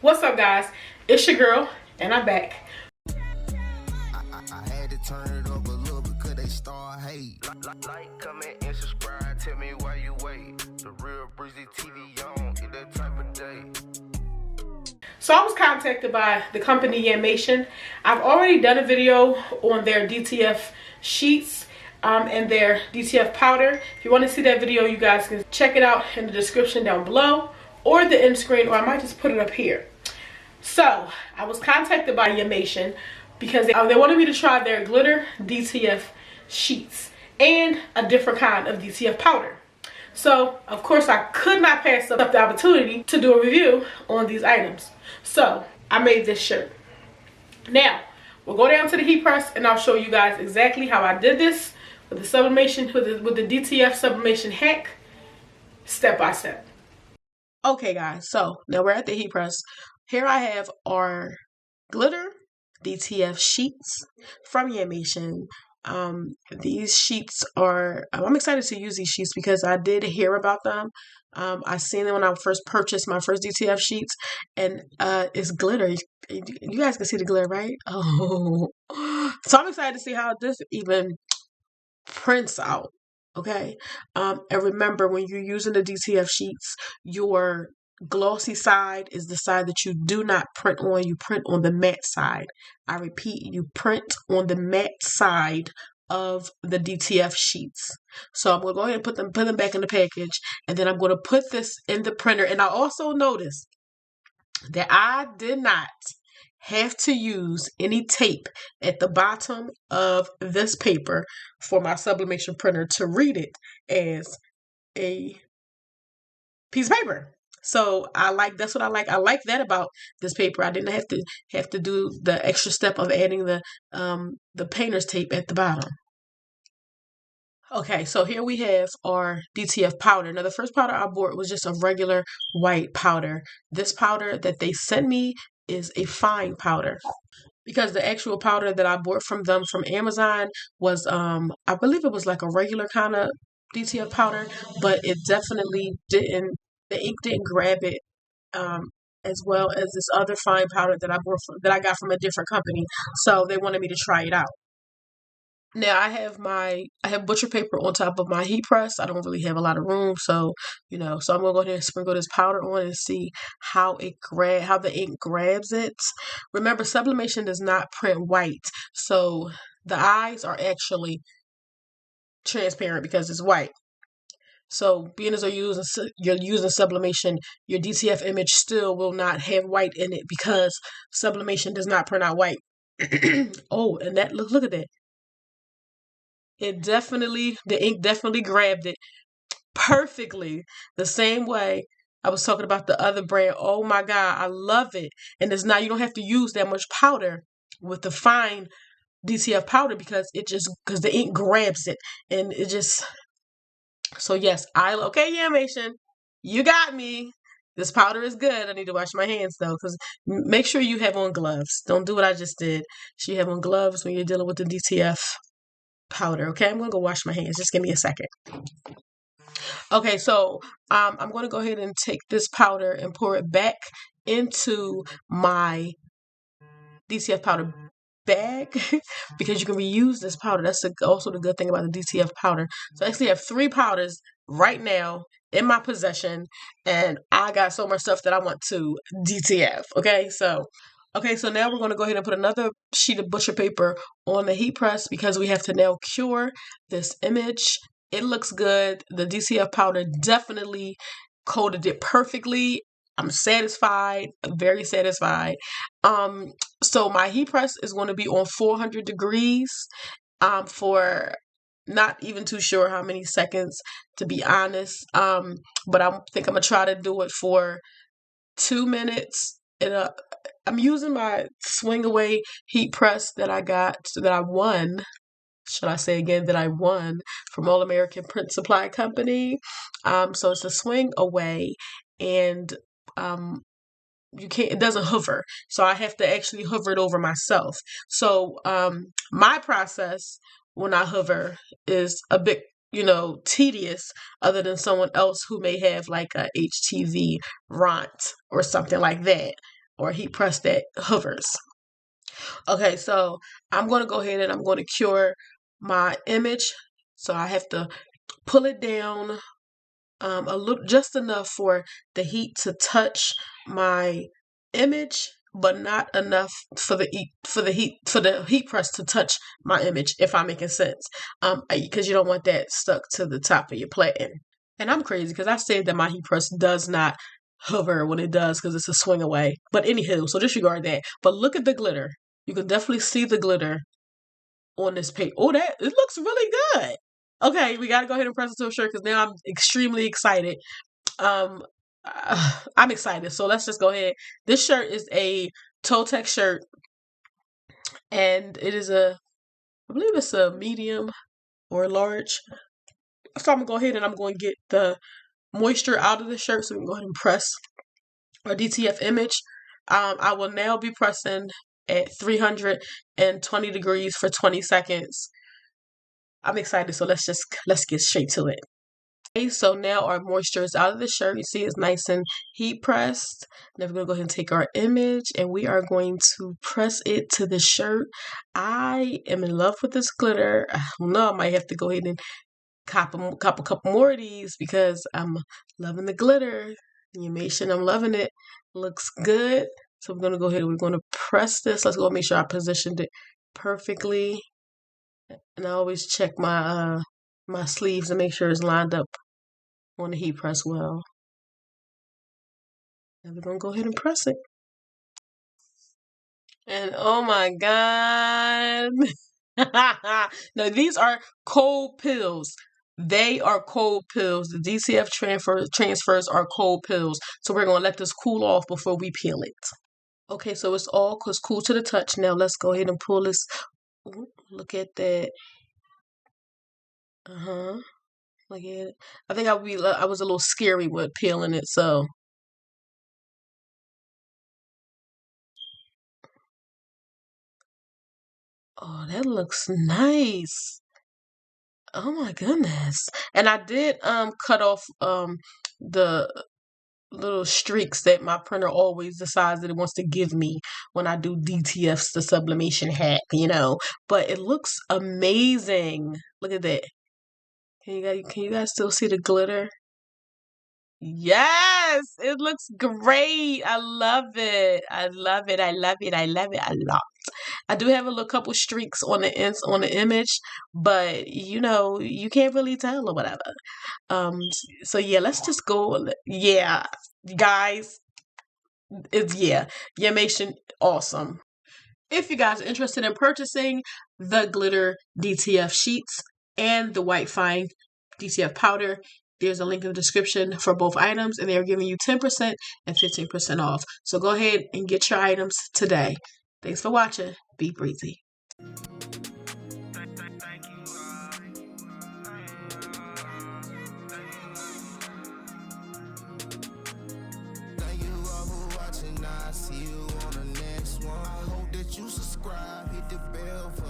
What's up, guys? It's your girl, and I'm back. I had to turn it up a little because they start hate. Like, comment, and subscribe. Tell me why you wait. The real Breezee TV on in that type of day. So I was contacted by the company Yamation. I've already done a video on their DTF sheets and their DTF powder. If you want to see that video, you guys can check it out in the description down below or the end screen, or I might just put it up here. So I was contacted by Yamation because they wanted me to try their glitter DTF sheets and a different kind of DTF powder. So of course I could not pass up the opportunity to do a review on these items. So I made this shirt. Now we'll go down to the heat press and I'll show you guys exactly how I did this with the sublimation, with the DTF sublimation hack, step by step. Okay guys, so now we're at the heat press. Here I have our glitter DTF sheets from Yamation. These sheets are, I'm excited to use these sheets because I did hear about them. I seen them when I first purchased my first DTF sheets, and it's glitter. You guys can see the glitter, right? Oh, so I'm excited to see how this even prints out. Okay, and remember, when you're using the DTF sheets, your glossy side is the side that you do not print on. You print on the matte side. I repeat, you print on the matte side of the DTF sheets. So I'm going to go ahead and put them back in the package, and then I'm going to put this in the printer. And I also noticed that I did not have to use any tape at the bottom of this paper for my sublimation printer to read it as a piece of paper. So that's what I like. I like that about this paper. I didn't have to do the extra step of adding the painter's tape at the bottom. Okay, so here we have our DTF powder. Now the first powder I bought was just a regular white powder. This powder that they sent me is a fine powder, because the actual powder that I bought from them from Amazon was I believe it was like a regular kind of DTF powder, but it definitely didn't, the ink didn't grab it as well as this other fine powder that I got from a different company. So they wanted me to try it out. Now I have butcher paper on top of my heat press. I don't really have a lot of room, so so I'm gonna go ahead and sprinkle this powder on and see how the ink grabs it. Remember, sublimation does not print white, so the eyes are actually transparent because it's white. So being as you're using sublimation, your DTF image still will not have white in it because sublimation does not print out white. Oh, and that look at that. The ink definitely grabbed it perfectly, the same way I was talking about the other brand. Oh my God, I love it. And you don't have to use that much powder with the fine DTF powder because the ink grabs it, and it just, so yes, okay, Yamation, you got me. This powder is good. I need to wash my hands though, because make sure you have on gloves. Don't do what I just did. So you have on gloves when you're dealing with the DTF powder. Okay, I'm gonna go wash my hands. Just give me a second. Okay, so I'm gonna go ahead and take this powder and pour it back into my DTF powder bag because you can reuse this powder. That's also the good thing about the DTF powder. So I actually have 3 powders right now in my possession, and I got so much stuff that I want to DTF. Okay, so now we're going to go ahead and put another sheet of butcher paper on the heat press because we have to now cure this image. It looks good. The DTF powder definitely coated it perfectly. I'm satisfied, very satisfied. So my heat press is going to be on 400 degrees for not even too sure how many seconds, to be honest. But I think I'm going to try to do it for 2 minutes. And I'm using my swing away heat press that I won. Should I say again that I won from All American Print Supply Company? So it's a swing away, and it doesn't hover, so I have to actually hover it over myself. So my process when I hover is a bit tedious, other than someone else who may have like a HTV ront or something like that. or a heat press that hovers. Okay, so I'm going to go ahead and I'm going to cure my image. So I have to pull it down a little, just enough for the heat to touch my image, but not enough for the heat press to touch my image, if I'm making sense. Because you don't want that stuck to the top of your platen. And I'm crazy because I said that my heat press does not hover when it does because it's a swing away. But anywho, so disregard that. But look at the glitter. You can definitely see the glitter on this paper. Oh, it looks really good. Okay, we got to go ahead and press it to a shirt because now I'm extremely excited. I'm excited. So let's just go ahead. This shirt is a TOK shirt, and it is I believe it's a medium or large. So I'm going to go ahead and I'm going to get the moisture out of the shirt so we can go ahead and press our DTF image. I will now be pressing at 320 degrees for 20 seconds. I'm excited, so let's get straight to it. Okay, so now our moisture is out of the shirt. You see it's nice and heat pressed. Now we're going to go ahead and take our image and we are going to press it to the shirt. I am in love with this glitter. I don't know, I might have to go ahead and cop a couple more of these because I'm loving the glitter. Animation, I'm loving it. Looks good. So we're going to go ahead and we're going to press this. Let's go make sure I positioned it perfectly. And I always check my my sleeves and make sure it's lined up on the heat press well. And we're going to go ahead and press it. And oh my God. Now these are cold pills. They are cold pills. The DTF transfers are cold pills. So we're going to let this cool off before we peel it. Okay, so it's all cool to the touch. Now let's go ahead and pull this. Ooh, look at that. Look at it. I think I was a little scary with peeling it, so. Oh, that looks nice. Oh my goodness. And I did cut off the little streaks that my printer always decides that it wants to give me when I do DTF's the sublimation hack, But it looks amazing. Look at that. Can you guys still see the glitter? Yes, it looks great. I love it. I love it. I love it. I love it a lot. I do have a little couple streaks on the image, but you can't really tell or whatever. So yeah, let's just go. Yeah, guys, animation awesome. If you guys are interested in purchasing the glitter DTF sheets and the white fine DTF powder, there's a link in the description for both items, and they're giving you 10% and 15% off. So go ahead and get your items today. Thanks for watching. Be breezy. See you on the next one. I hope that you subscribe, hit the bell for